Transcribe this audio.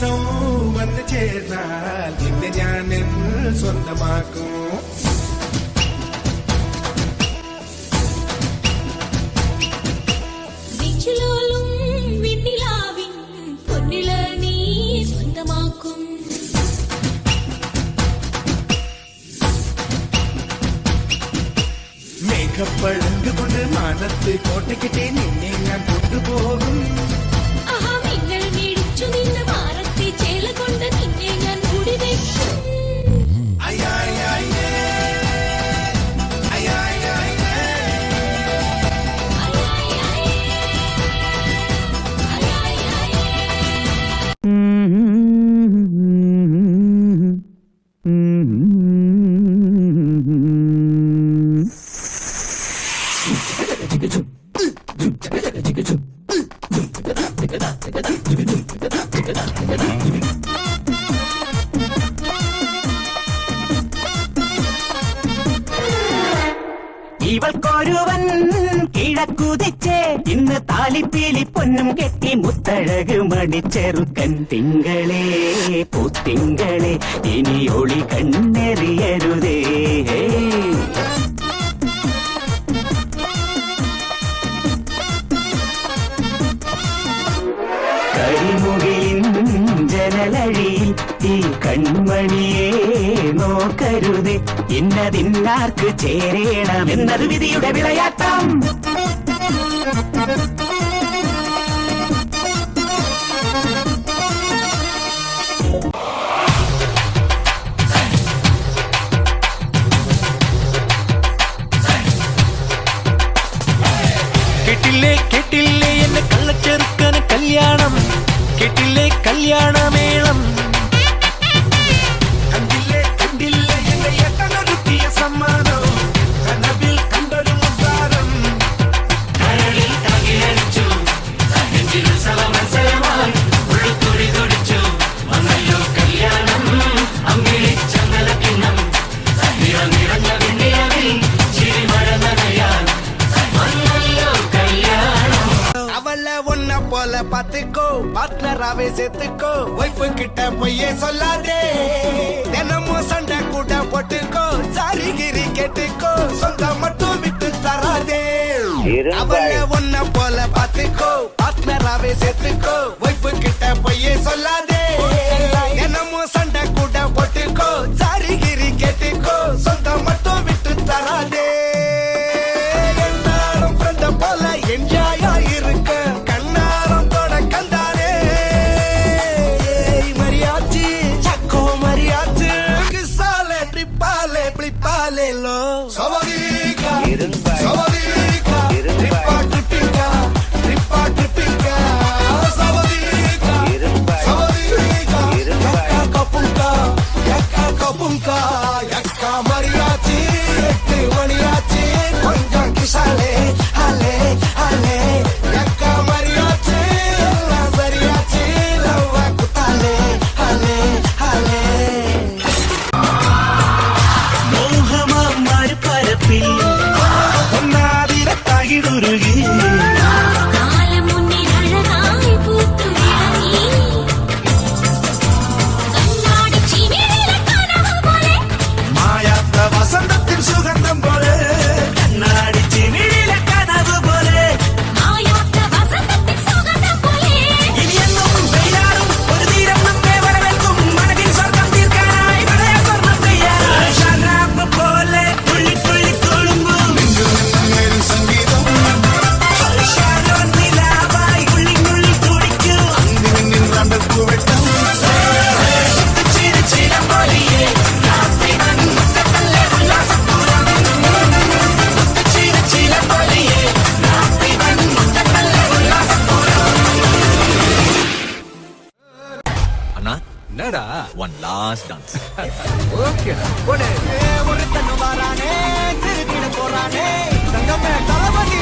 ദിവസം വന്നു ചേർന്നാൽ നിന്നെ ഞാൻ സ്വന്തമാക്കും. മേഘപ്പഴങ്ക് കൊണ്ട് മാനത്ത് കോട്ടയ്ക്കിട്ടേ നിന്നെ ഞാൻ കൊണ്ടുപോകും. ഇവൾക്കൊരുവൻ കിഴക്കുതിച്ചേ ഇന്ന് താലിപ്പീലി പൊന്നും കെട്ടി മുത്തഴക് മണിച്ചെറുക്കൻ. തിങ്കളേ പൂത്തിങ്കളെ ഇനി ഒളി കണ്ണെറിയരുതേ. കരിമുകിലിൻ ജനലഴിയിൽ ഈ കൺമണിയെ നോക്കരുത്. ഇന്നതിന്നാർക്ക് ചേരേണമെന്നത് വിധിയുടെ വിളയാട്ടം. കേട്ടില്ലേ കേട്ടില്ലേ എന്നെ കള്ളച്ചെറുക്കന് കല്യാണം, കേട്ടില്ലേ കല്യാണമേളം, കണ്ടില്ലേ കണ്ടില്ലേ എന്റെ ഏട്ടനൊരുക്കിയ സമ്മാനം, കനവിൽ കണ്ടൊരു മുത്താരം. കരളിൽ തകിലടിച്ചു മത്സരമായി ഉള്ളുത്തുടി തുടിച്ചു വന്നല്ലോ കല്യാണം. അമ്പിളിച്ചങ്ങല കിണ്ണം നിറഞ്ഞ വെണ്ണിലവിൽ ചിരിമഴ നനയാൻ വന്നല്ലോ കല്യാണം. அவளை ஒன்ன போல பாத்துக்கோ, பார்ட்னராவே சேர்த்துக்கோ, வைஃப் கிட்ட பொய்யே சொல்லாதே. தினமும் சண்டை கூட போட்டுக்கோ, சாரிகிரி கேட்டுக்கோ, சொந்தம் மட்டும் விட்டு தராதே. அவளை ஒன்ன போல பாத்துக்கோ, பார்ட்னராவே சேர்த்துக்கோ, வைஃப் கிட்ட பொய்யே சொல்லாதே. தினமும் சண்டை கூட போட்டுக்கோ, சாரிகிரி கேட்டுக்கோ, சொந்தம் மட்டும் விட்டு தராதே. எல்லாரும் ஃப்ரெண்ட போல என்ஜாயா இருக்க கண்ணாரம் தொட கண்டாரே. மரியாச்சி சக்கோ மரியாச்சி கிசாலே ட்ரிப்பாலே பிளிப்பாலே லோ சவதீகா சவதீகா ட்ரிப்பா ட்ரிப்பிங்கா ட்ரிப்பா ட்ரிப்பிங்கா சவதீகா சவதீகா யக்கா கப்புங்கா யக்கா கப்புங்கா யக்கா மரியாச்சி எட்டு மணியாச்சி கொஞ்சம் கிசாலே ஹலே ஹலே யக்கா மரியாச்சி எல்லாம் சரியாச்சி லவ்வ குத்தாலே ஹலே ஹலே. മോഹമാർ പരപ്പിൽ ഒന്നാതിരത്താകിടുരുകി മായാത്ത വസന്തത്തിൻ സുഗന്ധം പോലെ കണ്ണാടി ചിമിഴിലെ കനവ് പോലെ ഇനിയെന്നും പെയ്യാറും ഒരു തീരം നമ്മെ വരവേൽക്കും. മനകിൻ സ്വർഗം തീർക്കാനായി ഹൃദയ സ്വർണ്ണം തയ്യാറായി. ശരാബ് പോലെ തുള്ളി തുള്ളി തുളുമ്പും സംഗീതം ശാലോൻ നിലാവായി ഉള്ളിൽ ഉള്ളിൽ തുടിക്കും. വെട്ടം ചിരി ചിരം പോലെയേ രാത്രിവൻ മുറ്റത്തല്ലേ ഉല്ലാസപൂരം. ചിരി ചിരം പോലെയേ രാത്രിവൻ മുറ്റത്തല്ലേ ഉല്ലാസപൂരം. அண்ணா என்னடா ஒன் லாஸ்ட் டான்ஸ். ஒருத்தன் வரானே திருத்திட போறானே தங்கமே தளபதி